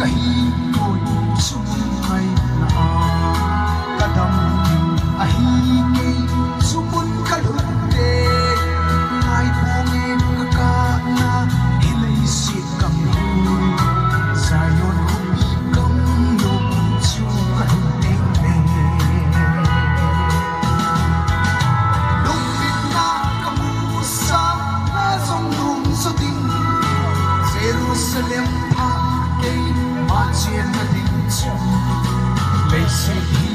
kahi tôi sumay na kadam ahi ke sumun kalunde ngai pongin kakana hilay si kang hu sayon hubi kang yung su kalundeng me lupit na kamusa na zongrung sa ting Jerusalem pa kay matien na din siya may sige